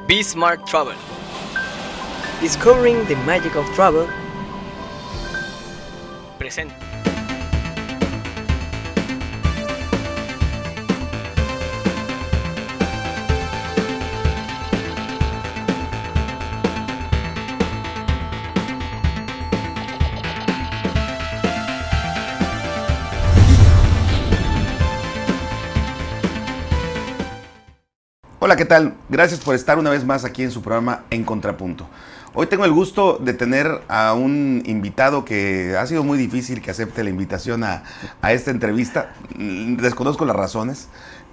Be Smart Travel. Discovering the Magic of Travel. Presente. Hola, ¿qué tal? Gracias por estar una vez más aquí en su programa En Contrapunto. Hoy tengo el gusto de tener a un invitado que ha sido muy difícil que acepte la invitación a esta entrevista. Desconozco las razones,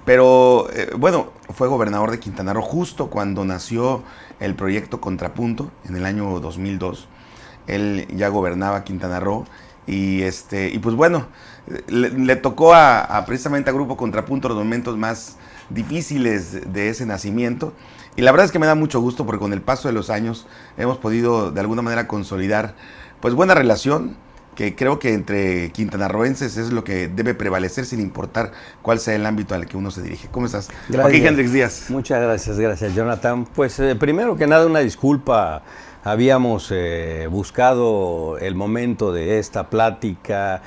pero bueno, fue gobernador de Quintana Roo justo cuando nació el proyecto Contrapunto en el año 2002. Él ya gobernaba Quintana Roo y pues bueno, le tocó precisamente a Grupo Contrapunto los momentos más difíciles de ese nacimiento, y la verdad es que me da mucho gusto porque con el paso de los años hemos podido de alguna manera consolidar pues buena relación, que creo que entre quintanarroenses es lo que debe prevalecer sin importar cuál sea el ámbito al que uno se dirige. ¿Cómo estás? Gracias. Joaquín Hendrix Díaz. Muchas gracias Jonathan. Pues primero que nada una disculpa, habíamos buscado el momento de esta plática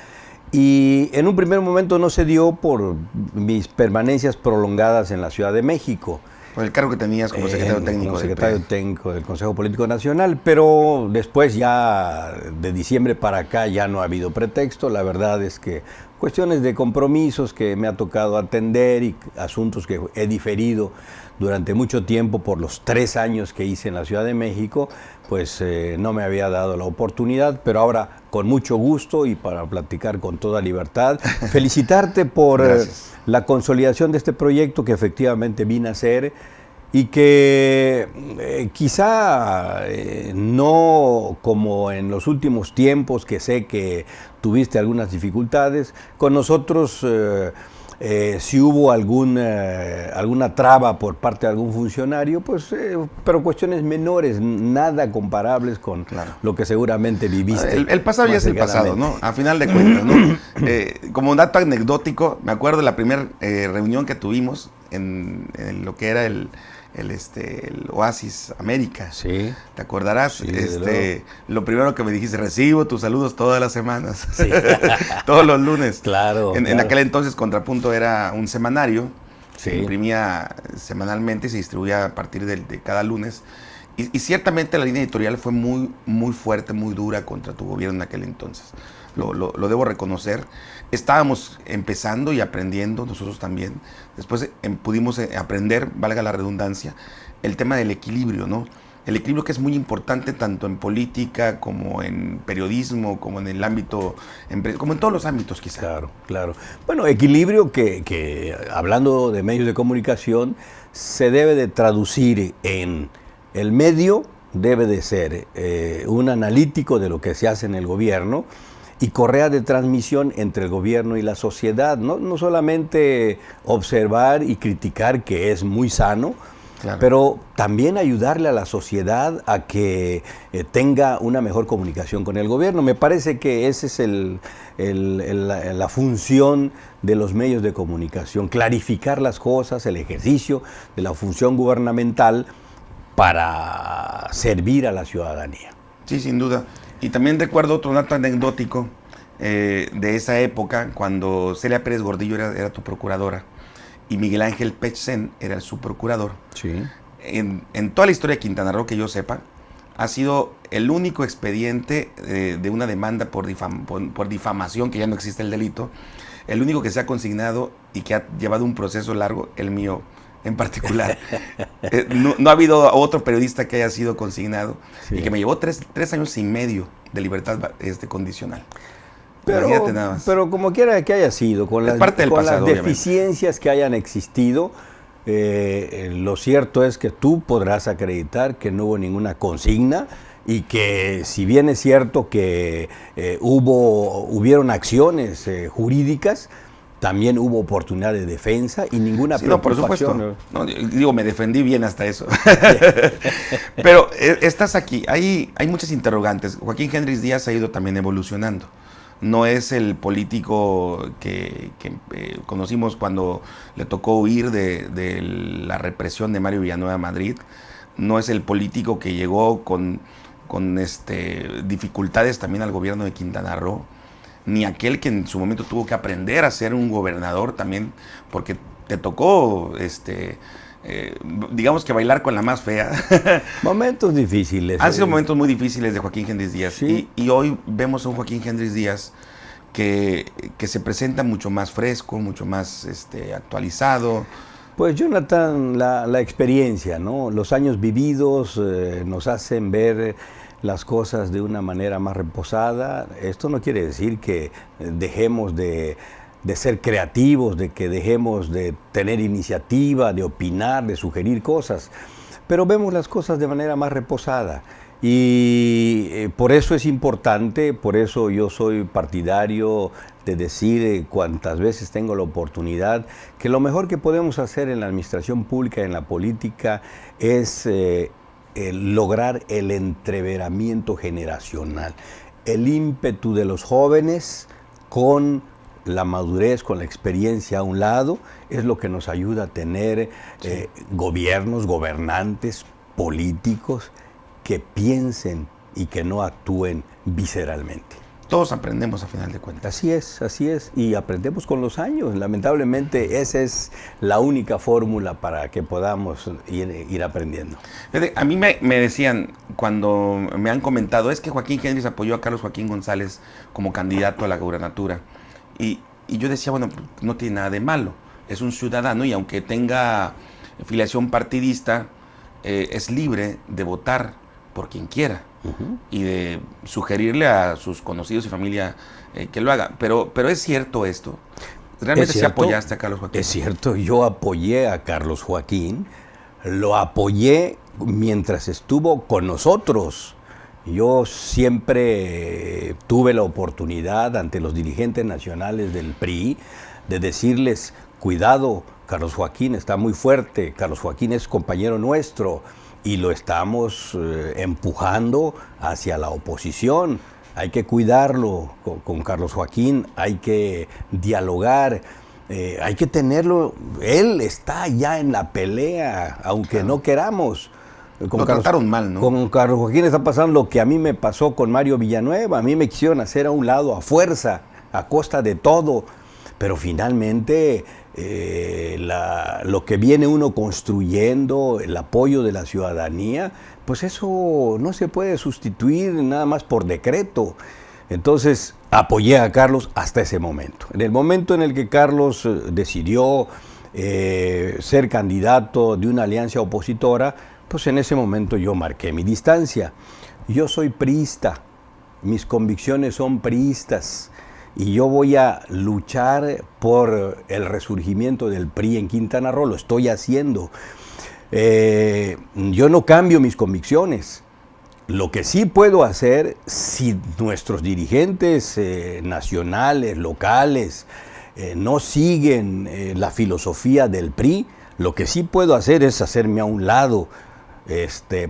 y en un primer momento no se dio por mis permanencias prolongadas en la Ciudad de México. Por el cargo que tenías como secretario técnico. Como secretario técnico del Consejo Político Nacional, pero después ya de diciembre para acá ya no ha habido pretexto. La verdad es que cuestiones de compromisos que me ha tocado atender y asuntos que he diferido durante mucho tiempo por los 3 años que hice en la Ciudad de México, pues no me había dado la oportunidad, pero ahora con mucho gusto y para platicar con toda libertad, felicitarte por la consolidación de este proyecto que efectivamente vine a hacer y que quizá no como en los últimos tiempos, que sé que tuviste algunas dificultades, con nosotros si hubo alguna traba por parte de algún funcionario, pues, pero cuestiones menores, nada comparables con lo que seguramente viviste. El pasado ya es el pasado, ¿no? A final de cuentas, ¿no? Como un dato anecdótico, me acuerdo de la primera reunión que tuvimos en lo que era el Oasis América. Sí. ¿Te acordarás? Sí, lo primero que me dijiste, recibo tus saludos todas las semanas. Sí. Todos los lunes. Claro. En aquel entonces Contrapunto era un semanario. Sí. Se imprimía semanalmente y se distribuía a partir de cada lunes. Y ciertamente la línea editorial fue muy, muy fuerte, muy dura contra tu gobierno en aquel entonces. Lo debo reconocer. Estábamos empezando y aprendiendo, nosotros también. Después pudimos aprender, valga la redundancia, el tema del equilibrio, ¿no? El equilibrio que es muy importante tanto en política como en periodismo, como en el ámbito, como en todos los ámbitos quizá. Claro, claro. Bueno, equilibrio que hablando de medios de comunicación, se debe de traducir en el medio, debe de ser un analítico de lo que se hace en el gobierno, y correa de transmisión entre el gobierno y la sociedad, no solamente observar y criticar, que es muy sano, claro, pero también ayudarle a la sociedad a que tenga una mejor comunicación con el gobierno. Me parece que esa es la función de los medios de comunicación, clarificar las cosas, el ejercicio de la función gubernamental para servir a la ciudadanía. Sí, sin duda. Y también recuerdo otro dato anecdótico de esa época, cuando Celia Pérez Gordillo era tu procuradora y Miguel Ángel Pechsen era su procurador. Sí. En toda la historia de Quintana Roo, que yo sepa, ha sido el único expediente de una demanda por difamación, que ya no existe el delito, el único que se ha consignado y que ha llevado un proceso largo, el mío en particular. No ha habido otro periodista que haya sido consignado, sí, y que me llevó 3 años y medio de libertad condicional. Imagínate nada más. Pero como quiera que haya sido, con las deficiencias que hayan existido, lo cierto es que tú podrás acreditar que no hubo ninguna consigna y que, si bien es cierto que hubieron acciones jurídicas, también hubo oportunidad de defensa y ninguna preocupación. No, por supuesto. No, digo, me defendí bien hasta eso. Pero estás aquí. Hay muchas interrogantes. Joaquín Hendrix Díaz ha ido también evolucionando. No es el político que conocimos cuando le tocó huir de la represión de Mario Villanueva a Madrid. no es el político que llegó con dificultades también al gobierno de Quintana Roo, ni aquel que en su momento tuvo que aprender a ser un gobernador también, porque te tocó, digamos que bailar con la más fea. Momentos difíciles. Han sido momentos muy difíciles de Joaquín Hendrix Díaz. Sí. Y hoy vemos a un Joaquín Hendrix Díaz que se presenta mucho más fresco, mucho más actualizado. Pues Jonathan, la experiencia, ¿no? Los años vividos nos hacen ver las cosas de una manera más reposada. Esto no quiere decir que dejemos de ser creativos, de que dejemos de tener iniciativa, de opinar, de sugerir cosas, pero vemos las cosas de manera más reposada. Y por eso es importante, por eso yo soy partidario de decir cuantas veces tengo la oportunidad que lo mejor que podemos hacer en la administración pública, en la política, es lograr el entreveramiento generacional, el ímpetu de los jóvenes con la madurez, con la experiencia a un lado, es lo que nos ayuda a tener gobiernos, gobernantes, políticos que piensen y que no actúen visceralmente. Todos aprendemos a final de cuentas. Así es, y aprendemos con los años. Lamentablemente esa es la única fórmula para que podamos ir aprendiendo. A mí me decían, cuando me han comentado, es que Joaquín Hendrix apoyó a Carlos Joaquín González como candidato a la gubernatura. Y yo decía, bueno, no tiene nada de malo, es un ciudadano y aunque tenga filiación partidista, es libre de votar por quien quiera y de sugerirle a sus conocidos y familia que lo haga. Pero es cierto esto. ¿Realmente sí apoyaste a Carlos Joaquín? Es cierto, yo apoyé a Carlos Joaquín, lo apoyé mientras estuvo con nosotros. Yo siempre tuve la oportunidad ante los dirigentes nacionales del PRI de decirles, cuidado, Carlos Joaquín está muy fuerte, Carlos Joaquín es compañero nuestro y lo estamos empujando hacia la oposición. Hay que cuidarlo con Carlos Joaquín, hay que dialogar, hay que tenerlo. Él está ya en la pelea, aunque no queramos. Lo trataron mal, ¿no? Con Carlos Joaquín está pasando lo que a mí me pasó con Mario Villanueva. A mí me quisieron hacer a un lado a fuerza, a costa de todo. Pero finalmente lo que viene uno construyendo, el apoyo de la ciudadanía, pues eso no se puede sustituir nada más por decreto. Entonces apoyé a Carlos hasta ese momento. En el momento en el que Carlos decidió ser candidato de una alianza opositora, pues en ese momento yo marqué mi distancia. Yo soy priista, mis convicciones son priistas y yo voy a luchar por el resurgimiento del PRI en Quintana Roo, lo estoy haciendo. Yo no cambio mis convicciones. Lo que sí puedo hacer, si nuestros dirigentes nacionales, locales, no siguen la filosofía del PRI, lo que sí puedo hacer es hacerme a un lado,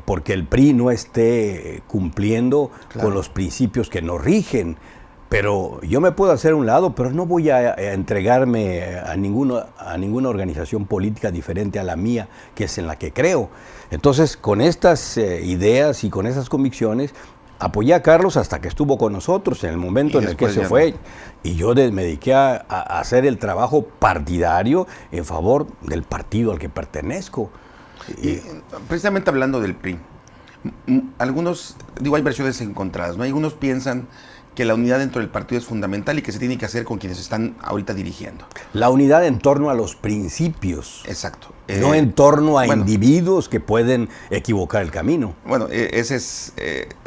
porque el PRI no esté cumpliendo con los principios que nos rigen. Pero yo me puedo hacer a un lado, pero no voy a entregarme a ninguna organización política diferente a la mía, que es en la que creo. Entonces, con estas ideas y con esas convicciones, apoyé a Carlos hasta que estuvo con nosotros en el momento en el que se fue. Y yo me dediqué a hacer el trabajo partidario en favor del partido al que pertenezco. Y precisamente hablando del PRI, algunos, hay versiones encontradas, ¿no? Algunos piensan que la unidad dentro del partido es fundamental y que se tiene que hacer con quienes están ahorita dirigiendo. La unidad en torno a los principios. Exacto. No en torno a individuos que pueden equivocar el camino. Bueno, ese es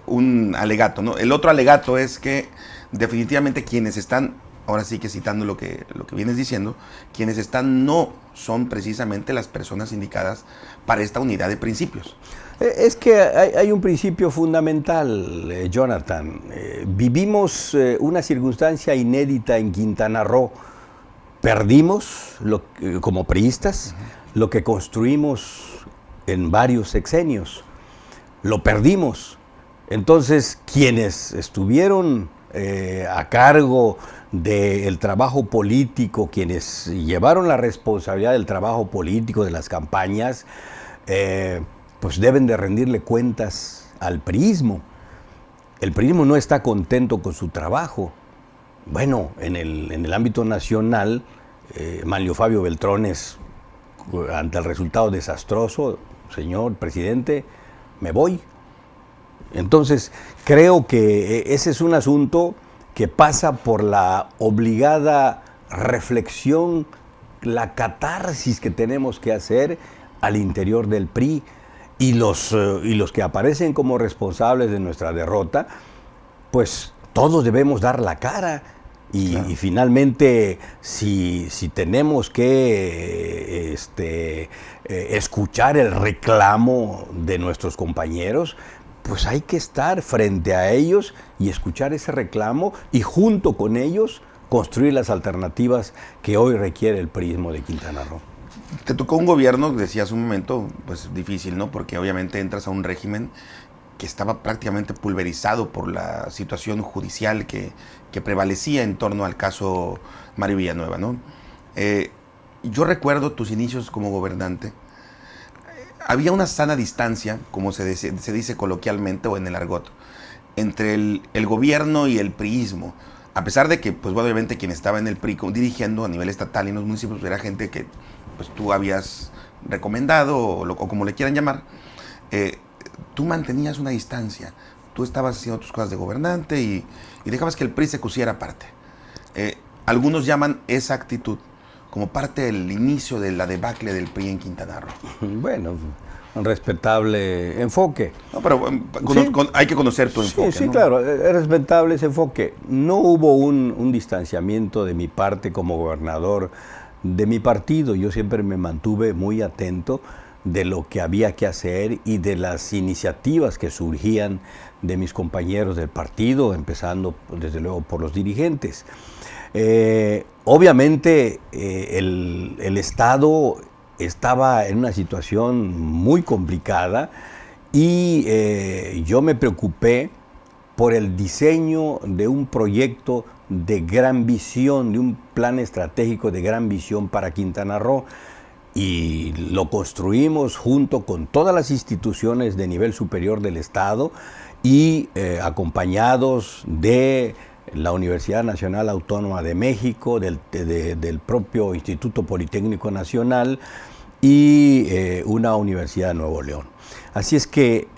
un alegato, ¿no? El otro alegato es que definitivamente quienes están, ahora sí que citando lo que vienes diciendo, quienes están no son precisamente las personas indicadas para esta unidad de principios. Es que hay un principio fundamental, Jonathan. Vivimos una circunstancia inédita en Quintana Roo. Perdimos, como priistas, lo que construimos en varios sexenios. Lo perdimos. Entonces, quienes estuvieron a cargo del trabajo político, quienes llevaron la responsabilidad del trabajo político, de las campañas, pues deben de rendirle cuentas al priismo. El priismo no está contento con su trabajo. Bueno, en el ámbito nacional, Manlio Fabio Beltrones, ante el resultado desastroso, señor presidente, me voy. Entonces, creo que ese es un asunto que pasa por la obligada reflexión, la catarsis que tenemos que hacer al interior del PRI, y los que aparecen como responsables de nuestra derrota, pues todos debemos dar la cara. Claro. Y finalmente, si tenemos que escuchar el reclamo de nuestros compañeros, pues hay que estar frente a ellos y escuchar ese reclamo y junto con ellos construir las alternativas que hoy requiere el priismo de Quintana Roo. Te tocó un gobierno, decías un momento, pues difícil, ¿no? Porque obviamente entras a un régimen que estaba prácticamente pulverizado por la situación judicial que prevalecía en torno al caso Mario Villanueva, ¿no? Yo recuerdo tus inicios como gobernante. Había una sana distancia, como se dice coloquialmente o en el argot, entre el gobierno y el priismo. A pesar de que, pues obviamente, quien estaba en el PRI dirigiendo a nivel estatal y en los municipios era gente que pues tú habías recomendado o como le quieran llamar, tú mantenías una distancia. Tú estabas haciendo tus cosas de gobernante y dejabas que el PRI se cosiera aparte. Algunos llaman esa actitud como parte del inicio de la debacle del PRI en Quintana Roo. Bueno, un respetable enfoque. No, pero hay que conocer tu enfoque. Sí, ¿no? Claro, es respetable ese enfoque. No hubo un distanciamiento de mi parte como gobernador de mi partido. Yo siempre me mantuve muy atento de lo que había que hacer y de las iniciativas que surgían de mis compañeros del partido, empezando desde luego por los dirigentes. Obviamente el Estado estaba en una situación muy complicada y yo me preocupé por el diseño de un proyecto de gran visión, de un plan estratégico de gran visión para Quintana Roo, y lo construimos junto con todas las instituciones de nivel superior del Estado y acompañados de la Universidad Nacional Autónoma de México, del propio Instituto Politécnico Nacional y una Universidad de Nuevo León. Así es que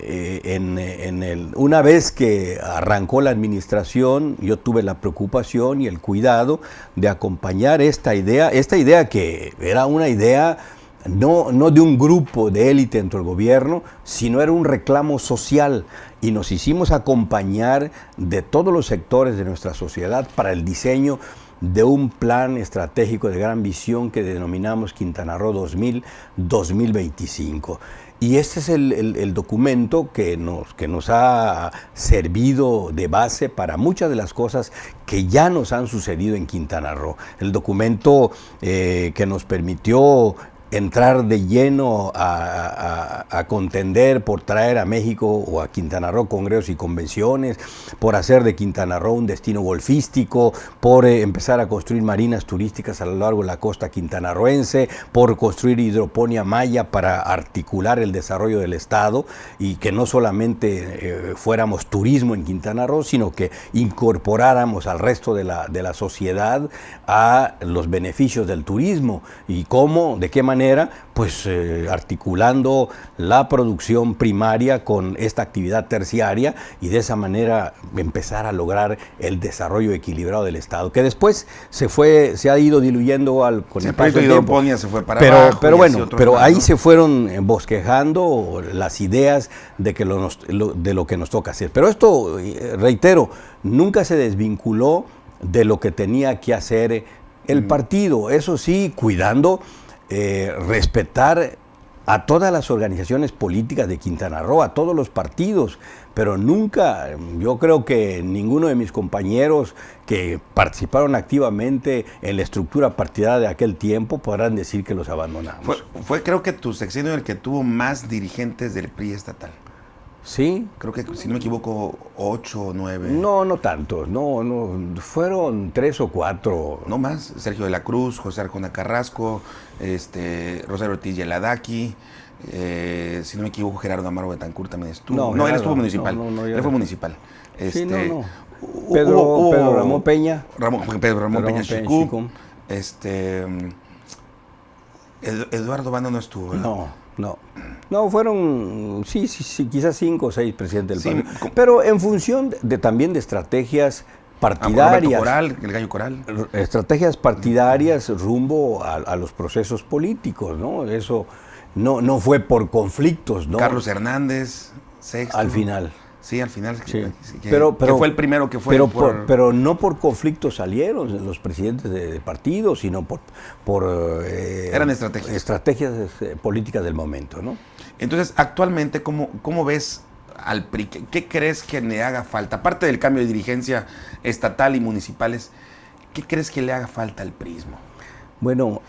una vez que arrancó la administración, yo tuve la preocupación y el cuidado de acompañar esta idea que era una idea no de un grupo de élite dentro del gobierno, sino era un reclamo social, y nos hicimos acompañar de todos los sectores de nuestra sociedad para el diseño de un plan estratégico de gran visión que denominamos Quintana Roo 2025. Y este es el documento que nos ha servido de base para muchas de las cosas que ya nos han sucedido en Quintana Roo. El documento que nos permitió entrar de lleno a contender por traer a México o a Quintana Roo congresos y convenciones, por hacer de Quintana Roo un destino golfístico, por empezar a construir marinas turísticas a lo largo de la costa quintanarroense, por construir hidroponía maya para articular el desarrollo del Estado y que no solamente fuéramos turismo en Quintana Roo, sino que incorporáramos al resto de la sociedad a los beneficios del turismo. ¿Y cómo? ¿De qué manera? Pues articulando la producción primaria con esta actividad terciaria y de esa manera empezar a lograr el desarrollo equilibrado del Estado, que después se ha ido diluyendo con el paso del tiempo. Se fue para abajo, pero ahí se fueron bosquejando las ideas de lo que nos toca hacer. Pero esto, reitero, nunca se desvinculó de lo que tenía que hacer el partido. Eso sí, cuidando respetar a todas las organizaciones políticas de Quintana Roo, a todos los partidos, pero nunca, yo creo que ninguno de mis compañeros que participaron activamente en la estructura partidaria de aquel tiempo podrán decir que los abandonamos. Fue creo que tu sexenio el que tuvo más dirigentes del PRI estatal. Sí. Creo que, si no me equivoco, 8 o 9. No tantos, no, fueron 3 o 4. No más. Sergio de la Cruz, José Arjona Carrasco, Rosario Ortiz Yeladaki, si no me equivoco, Gerardo Amaro Betancourt también estuvo. No, él estuvo municipal. Él fue municipal. Sí, Pedro Ramón Peña. Pedro Ramón Peña Chicú. Eduardo Bando no estuvo, ¿verdad? No, fueron, sí, quizás 5 o 6 presidentes del partido. Pero en función también de estrategias partidarias. Coral, el Gallo Coral. Estrategias partidarias rumbo a los procesos políticos, ¿no? Eso no fue por conflictos, ¿no? Carlos Hernández, sexto. Al final. Sí, al final. Sí. Que pero fue el primero que fue. Pero no por conflictos salieron los presidentes de partidos, sino por eran estrategias políticas del momento, ¿no? Entonces, actualmente, ¿cómo ves al PRI? ¿Qué crees que le haga falta? Aparte del cambio de dirigencia estatal y municipales, ¿qué crees que le haga falta al PRIismo? Bueno,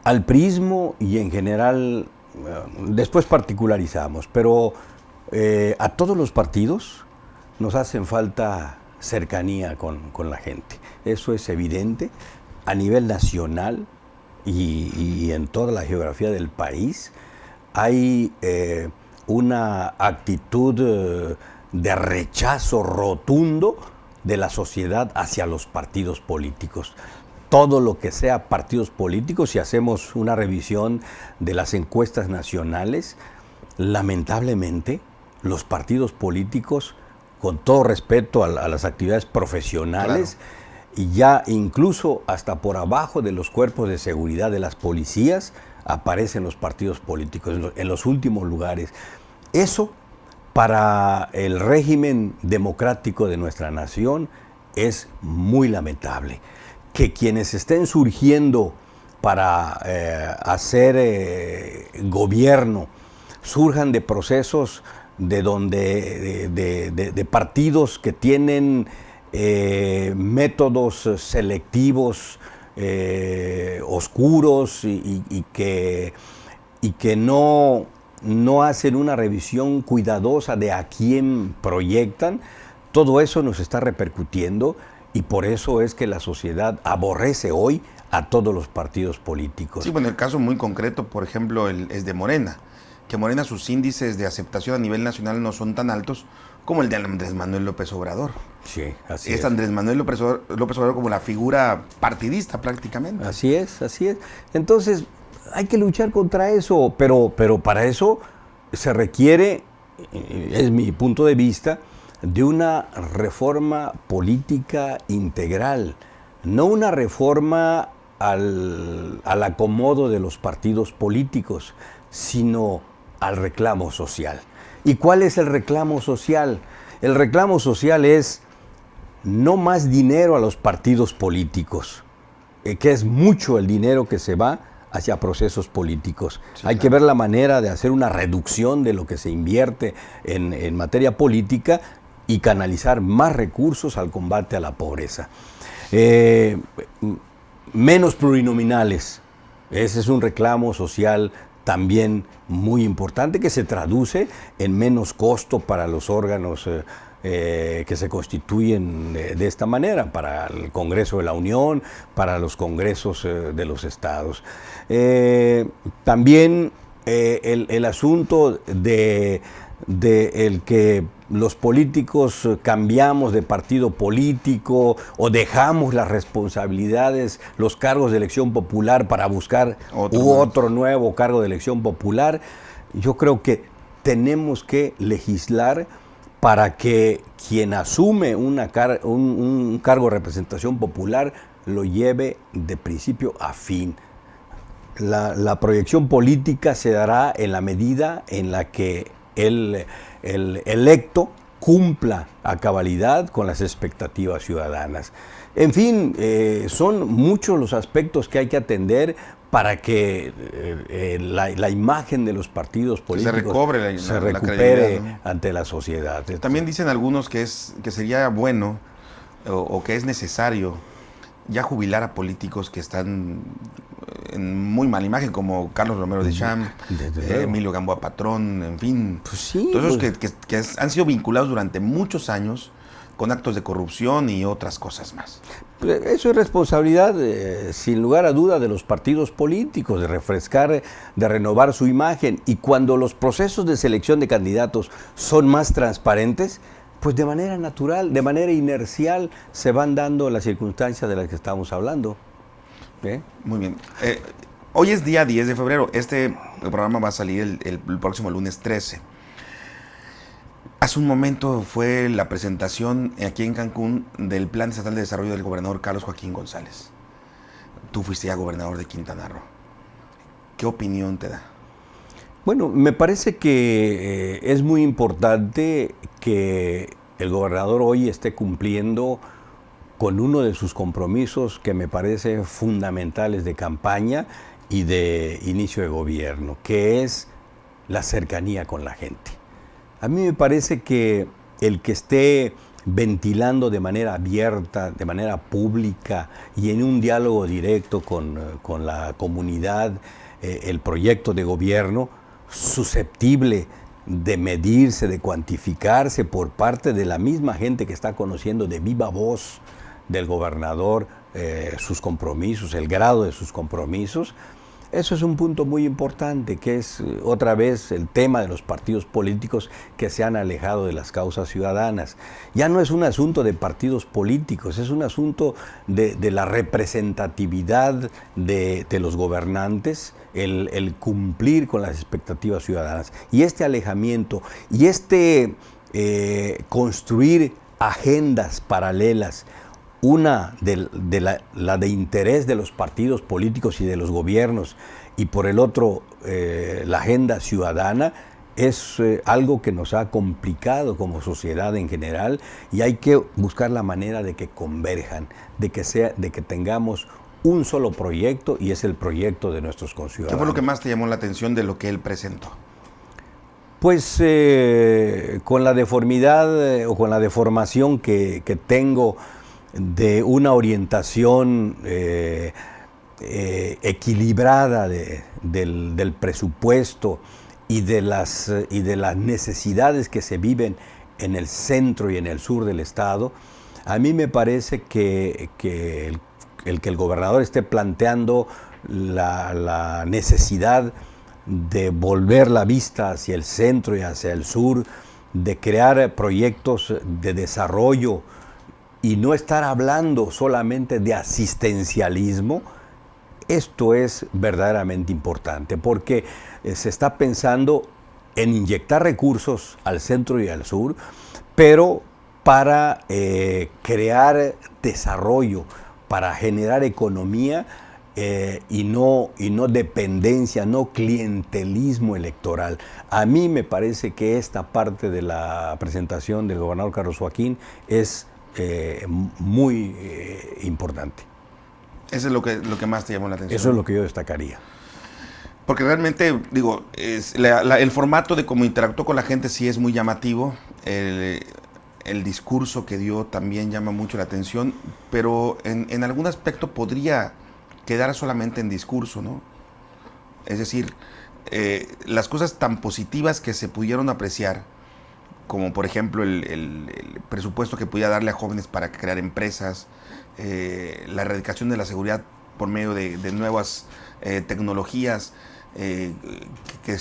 al PRIismo y en general, después particularizamos, pero a todos los partidos nos hacen falta cercanía con la gente. Eso es evidente a nivel nacional y en toda la geografía del país. Hay una actitud de rechazo rotundo de la sociedad hacia los partidos políticos. Todo lo que sea partidos políticos, si hacemos una revisión de las encuestas nacionales, lamentablemente los partidos políticos, con todo respeto a las actividades profesionales, y ya incluso hasta por abajo de los cuerpos de seguridad de las policías, aparecen los partidos políticos en los últimos lugares. Eso, para el régimen democrático de nuestra nación, es muy lamentable. Que quienes estén surgiendo para hacer gobierno surjan de procesos de partidos que tienen métodos selectivos oscuros y que no hacen una revisión cuidadosa de a quién proyectan. Todo eso nos está repercutiendo y por eso es que la sociedad aborrece hoy a todos los partidos políticos. Sí, bueno, el caso muy concreto, por ejemplo, es de Morena. Que Morena, sus índices de aceptación a nivel nacional no son tan altos como el de Andrés Manuel López Obrador. Sí, así es. Andrés Manuel López Obrador como la figura partidista prácticamente. Así es. Entonces, hay que luchar contra eso, pero para eso se requiere, es mi punto de vista, de una reforma política integral, no una reforma al acomodo de los partidos políticos, sino al reclamo social. ¿Y cuál es el reclamo social? El reclamo social es no más dinero a los partidos políticos, que es mucho el dinero que se va hacia procesos políticos. Sí, hay que ver la manera de hacer una reducción de lo que se invierte en materia política y canalizar más recursos al combate a la pobreza. Menos plurinominales. Ese es un reclamo social también muy importante que se traduce en menos costo para los órganos que se constituyen de esta manera, para el Congreso de la Unión, para los congresos de los estados. También el asunto de el que los políticos cambiamos de partido político o dejamos las responsabilidades, los cargos de elección popular para buscar otro nuevo cargo de elección popular. Yo creo que tenemos que legislar para que quien asume un cargo de representación popular lo lleve de principio a fin. La proyección política se dará en la medida en la que el electo cumpla a cabalidad con las expectativas ciudadanas. En fin, son muchos los aspectos que hay que atender para que la imagen de los partidos políticos se recupere, ¿no?, ante la sociedad. También dicen algunos que sería bueno o que es necesario ya jubilar a políticos que están en muy mala imagen, como Carlos Romero de Champ, Desde Emilio Gamboa Patrón, en fin. Pues sí, Todos esos pues, que han sido vinculados durante muchos años con actos de corrupción y otras cosas más. eso es responsabilidad, sin lugar a duda, de los partidos políticos, de refrescar, de renovar su imagen. Y cuando los procesos de selección de candidatos son más transparentes, pues de manera natural, de manera inercial, se van dando las circunstancias de las que estamos hablando. Muy bien. Hoy es día 10 de febrero. Este programa va a salir el próximo lunes 13. Hace un momento fue la presentación aquí en Cancún del Plan Estatal de Desarrollo del gobernador Carlos Joaquín González. Tú fuiste ya gobernador de Quintana Roo. ¿Qué opinión te da? Bueno, me parece que es muy importante que el gobernador hoy esté cumpliendo con uno de sus compromisos que me parece fundamentales de campaña y de inicio de gobierno, que es la cercanía con la gente. A mí me parece que el que esté ventilando de manera abierta, de manera pública y en un diálogo directo con la comunidad, el proyecto de gobierno, susceptible de medirse, de cuantificarse por parte de la misma gente que está conociendo de viva voz del gobernador sus compromisos, el grado de sus compromisos. Eso es un punto muy importante, que es otra vez el tema de los partidos políticos que se han alejado de las causas ciudadanas. Ya no es un asunto de partidos políticos, es un asunto de la representatividad de los gobernantes, el cumplir con las expectativas ciudadanas. Y este alejamiento y construir agendas paralelas, una la de interés de los partidos políticos y de los gobiernos, y por el otro la agenda ciudadana, es algo que nos ha complicado como sociedad en general, y hay que buscar la manera de que converjan, de que tengamos un solo proyecto, y es el proyecto de nuestros conciudadanos. ¿Qué fue lo que más te llamó la atención de lo que él presentó? Pues con la deformidad o con la deformación que tengo de una orientación equilibrada del presupuesto y de las necesidades que se viven en el centro y en el sur del estado, a mí me parece que el gobernador esté planteando la necesidad de volver la vista hacia el centro y hacia el sur, de crear proyectos de desarrollo y no estar hablando solamente de asistencialismo. Esto es verdaderamente importante, porque se está pensando en inyectar recursos al centro y al sur, pero para crear desarrollo, para generar economía y no dependencia, no clientelismo electoral. A mí me parece que esta parte de la presentación del gobernador Carlos Joaquín es muy importante. Eso es lo que más te llamó la atención. Eso es lo que yo destacaría. Porque realmente, digo, el formato de cómo interactuó con la gente sí es muy llamativo. El discurso que dio también llama mucho la atención, pero en algún aspecto podría quedar solamente en discurso, ¿no? Es decir, las cosas tan positivas que se pudieron apreciar, como por ejemplo el presupuesto que podía darle a jóvenes para crear empresas, la erradicación de la seguridad por medio de nuevas tecnologías,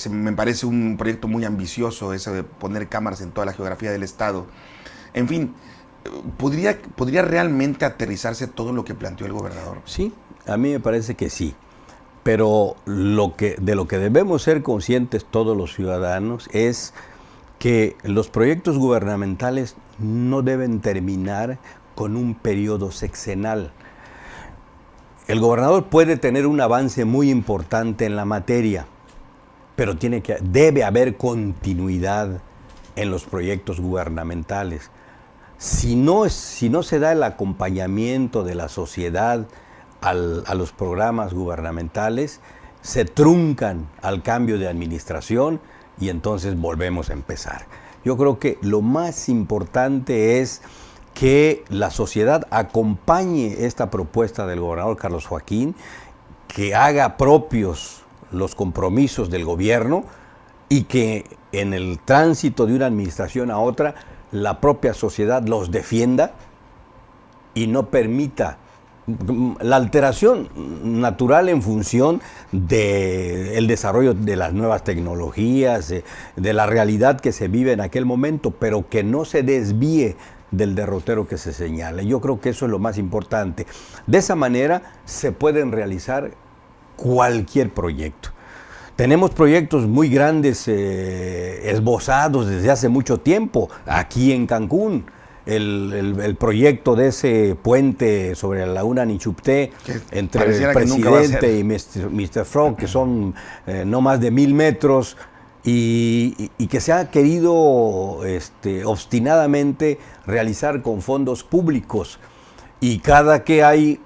me parece un proyecto muy ambicioso, eso de poner cámaras en toda la geografía del estado. En fin, ¿podría realmente aterrizarse todo lo que planteó el gobernador? Sí, a mí me parece que sí. Pero de lo que debemos ser conscientes todos los ciudadanos es que los proyectos gubernamentales no deben terminar con un periodo sexenal. El gobernador puede tener un avance muy importante en la materia, pero debe haber continuidad en los proyectos gubernamentales. Si no se da el acompañamiento de la sociedad a los programas gubernamentales, se truncan al cambio de administración y entonces volvemos a empezar. Yo creo que lo más importante es que la sociedad acompañe esta propuesta del gobernador Carlos Joaquín que haga propios los compromisos del gobierno y que en el tránsito de una administración a otra la propia sociedad los defienda y no permita la alteración natural en función del desarrollo de las nuevas tecnologías, de la realidad que se vive en aquel momento, pero que no se desvíe del derrotero que se señala. Yo creo que eso es lo más importante. De esa manera se pueden realizar cualquier proyecto. Tenemos proyectos muy grandes esbozados desde hace mucho tiempo, aquí en Cancún. El proyecto de ese puente sobre la laguna Nichupté entre el presidente y Mr. Frog, que son no más de 1000 metros, y que se ha querido obstinadamente realizar con fondos públicos. Y cada que hay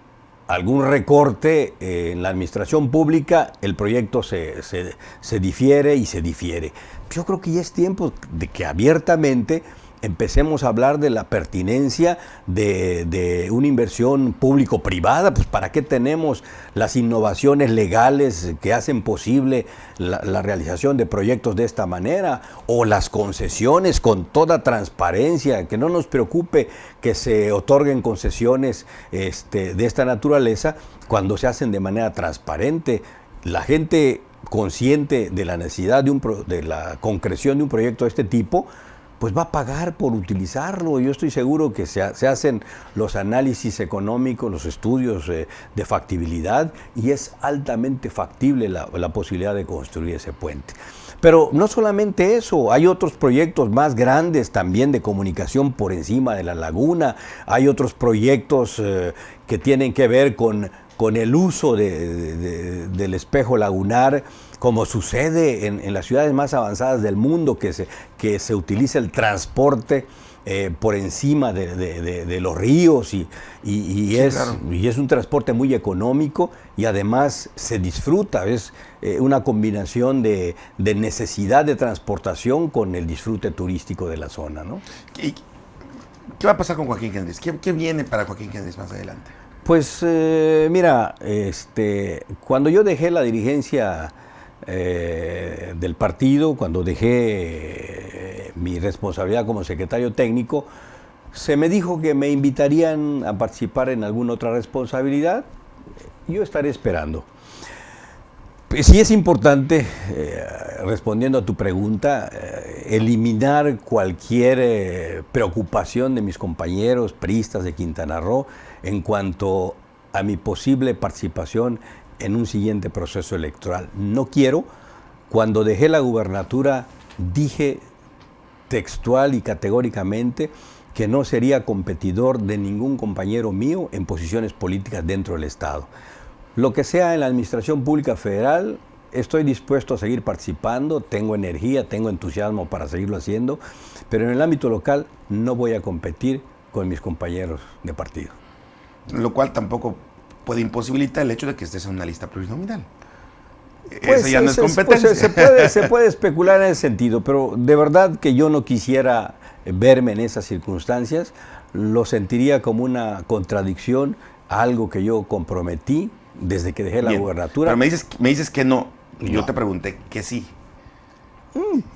algún recorte en la administración pública, el proyecto se difiere y se difiere. Yo creo que ya es tiempo de que abiertamente empecemos a hablar de la pertinencia de una inversión público-privada. Pues ¿para qué tenemos las innovaciones legales que hacen posible la realización de proyectos de esta manera? O las concesiones con toda transparencia, que no nos preocupe que se otorguen concesiones de esta naturaleza cuando se hacen de manera transparente. La gente consciente de la necesidad de la concreción de un proyecto de este tipo, pues va a pagar por utilizarlo. Yo estoy seguro que se hacen los análisis económicos, los estudios de factibilidad, y es altamente factible la posibilidad de construir ese puente. Pero no solamente eso, hay otros proyectos más grandes también de comunicación por encima de la laguna, hay otros proyectos que tienen que ver con el uso del espejo lagunar, como sucede en las ciudades más avanzadas del mundo, que se utiliza el transporte por encima de los ríos y es un transporte muy económico y además se disfruta. Es una combinación de necesidad de transportación con el disfrute turístico de la zona, ¿no? ¿Qué va a pasar con Joaquín Kendris? ¿Qué viene para Joaquín Kendris más adelante? Pues mira, cuando yo dejé la dirigencia del partido, cuando dejé mi responsabilidad como secretario técnico, se me dijo que me invitarían a participar en alguna otra responsabilidad. Yo estaré esperando. Sí es importante, respondiendo a tu pregunta, eliminar cualquier preocupación de mis compañeros priistas de Quintana Roo en cuanto a mi posible participación en un siguiente proceso electoral. No quiero. Cuando dejé la gubernatura dije textual y categóricamente que no sería competidor de ningún compañero mío en posiciones políticas dentro del Estado. Lo que sea en la Administración Pública Federal, estoy dispuesto a seguir participando, tengo energía, tengo entusiasmo para seguirlo haciendo, pero en el ámbito local no voy a competir con mis compañeros de partido. Lo cual tampoco puede imposibilitar el hecho de que estés en una lista plurinominal. Pues eso ya no es competencia. Pues se puede especular en ese sentido, pero de verdad que yo no quisiera verme en esas circunstancias. Lo sentiría como una contradicción a algo que yo comprometí desde que dejé la gubernatura. Pero me dices que no. Yo te pregunté que sí.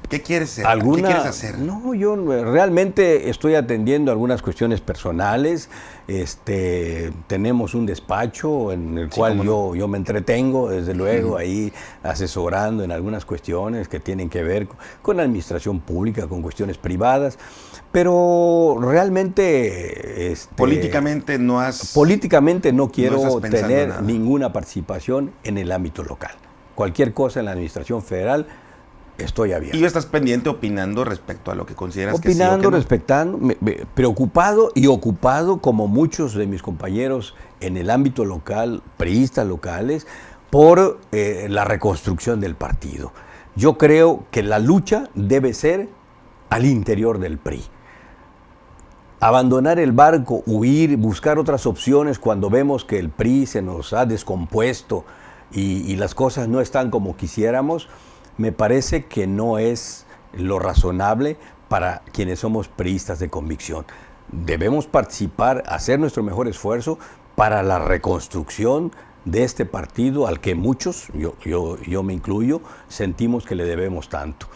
¿Qué quieres hacer? ¿Qué quieres hacer? No, yo realmente estoy atendiendo algunas cuestiones personales. Tenemos un despacho en el cual yo me entretengo, desde luego, ahí asesorando en algunas cuestiones que tienen que ver con la administración pública, con cuestiones privadas. Pero realmente políticamente no quiero tener ninguna participación en el ámbito local. Cualquier cosa en la administración federal, estoy abierto. ¿Y estás pendiente opinando respecto a lo que consideras que sí o que no? Respectando, preocupado y ocupado como muchos de mis compañeros en el ámbito local, priistas locales, por la reconstrucción del partido. Yo creo que la lucha debe ser al interior del PRI. Abandonar el barco, huir, buscar otras opciones cuando vemos que el PRI se nos ha descompuesto y las cosas no están como quisiéramos, me parece que no es lo razonable para quienes somos priistas de convicción. Debemos participar, hacer nuestro mejor esfuerzo para la reconstrucción de este partido al que muchos, yo me incluyo, sentimos que le debemos tanto.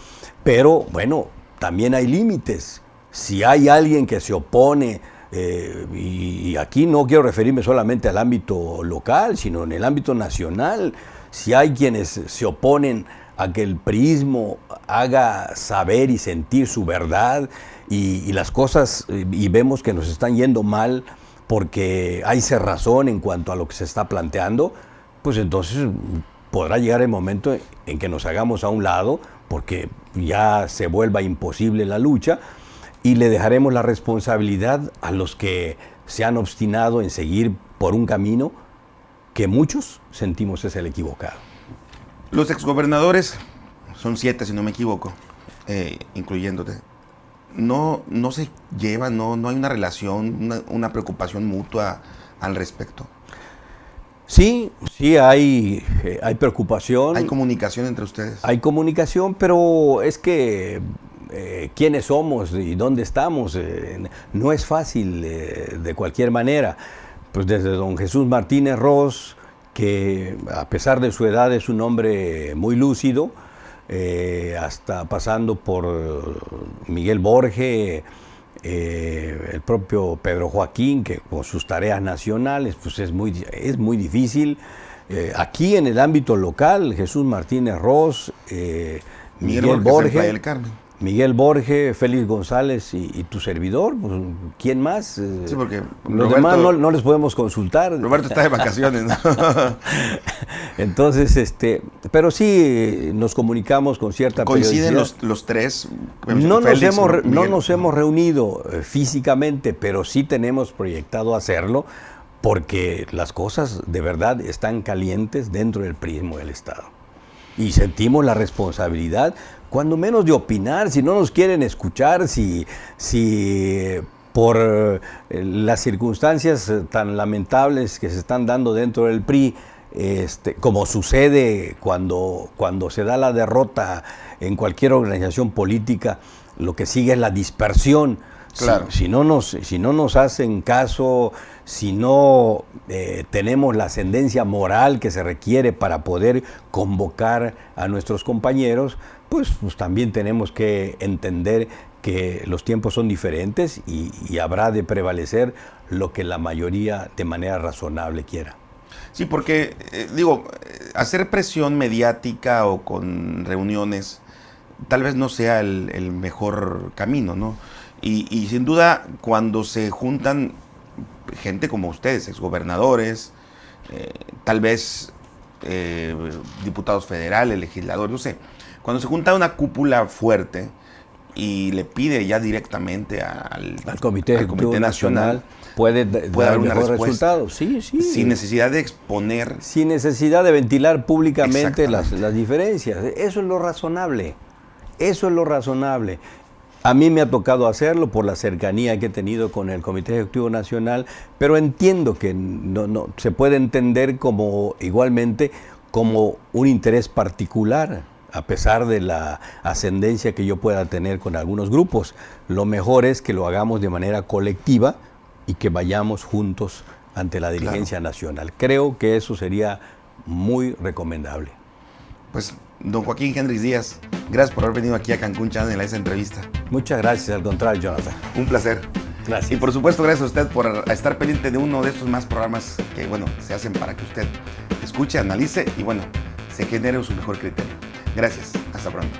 Pero bueno, también hay límites. Si hay alguien que se opone, y aquí no quiero referirme solamente al ámbito local, sino en el ámbito nacional, si hay quienes se oponen a que el priismo haga saber y sentir su verdad y las cosas, y vemos que nos están yendo mal porque hay cerrazón en cuanto a lo que se está planteando, pues entonces podrá llegar el momento en que nos hagamos a un lado porque ya se vuelva imposible la lucha y le dejaremos la responsabilidad a los que se han obstinado en seguir por un camino que muchos sentimos es el equivocado. Los exgobernadores, son 7 si no me equivoco, incluyéndote, no se llevan, no hay una relación, una preocupación mutua al respecto. Sí, hay preocupación. ¿Hay comunicación entre ustedes? Hay comunicación, pero es que quiénes somos y dónde estamos no es fácil de cualquier manera. Pues desde don Jesús Martínez Ros, que a pesar de su edad es un hombre muy lúcido, hasta pasando por Miguel Borge, el propio Pedro Joaquín, que con sus tareas nacionales pues es muy difícil. Aquí en el ámbito local, Jesús Martínez Ros, Miguel Borge, Miguel Borge, Félix González y tu servidor, pues, ¿quién más? Sí, porque los demás no les podemos consultar. Roberto está de vacaciones, ¿no? Entonces, pero sí nos comunicamos con cierta periodicidad. ¿Coinciden los tres? No nos hemos reunido físicamente, pero sí tenemos proyectado hacerlo porque las cosas de verdad están calientes dentro del priismo del Estado. Y sentimos la responsabilidad, cuando menos de opinar, si no nos quieren escuchar, si por las circunstancias tan lamentables que se están dando dentro del PRI, como sucede cuando se da la derrota en cualquier organización política, lo que sigue es la dispersión. Claro. Si no nos hacen caso, si no tenemos la ascendencia moral que se requiere para poder convocar a nuestros compañeros, pues también tenemos que entender que los tiempos son diferentes y habrá de prevalecer lo que la mayoría de manera razonable quiera. Sí, porque, hacer presión mediática o con reuniones tal vez no sea el mejor camino, ¿no? Y sin duda, cuando se juntan gente como ustedes, exgobernadores, tal vez diputados federales, legisladores, no sé, cuando se junta una cúpula fuerte y le pide ya directamente al Comité Nacional, puede dar un mejor resultado. Sí. Sin necesidad de exponer. Sin necesidad de ventilar públicamente las diferencias. Eso es lo razonable. A mí me ha tocado hacerlo por la cercanía que he tenido con el Comité Ejecutivo Nacional, pero entiendo que no se puede entender igualmente como un interés particular, a pesar de la ascendencia que yo pueda tener con algunos grupos. Lo mejor es que lo hagamos de manera colectiva y que vayamos juntos ante la dirigencia nacional. Creo que eso sería muy recomendable. Pues, don Joaquín Hendrix Díaz, gracias por haber venido aquí a Cancún Channel a esa entrevista. Muchas gracias, al contrario, Jonathan. Un placer. Gracias. Y por supuesto, gracias a usted por estar pendiente de uno de estos más programas que, se hacen para que usted escuche, analice y, se genere su mejor criterio. Gracias. Hasta pronto.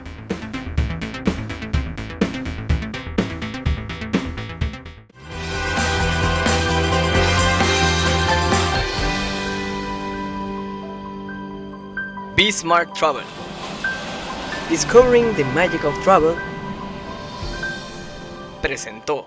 Be Smart Travel. Discovering the Magic of Travel presentó.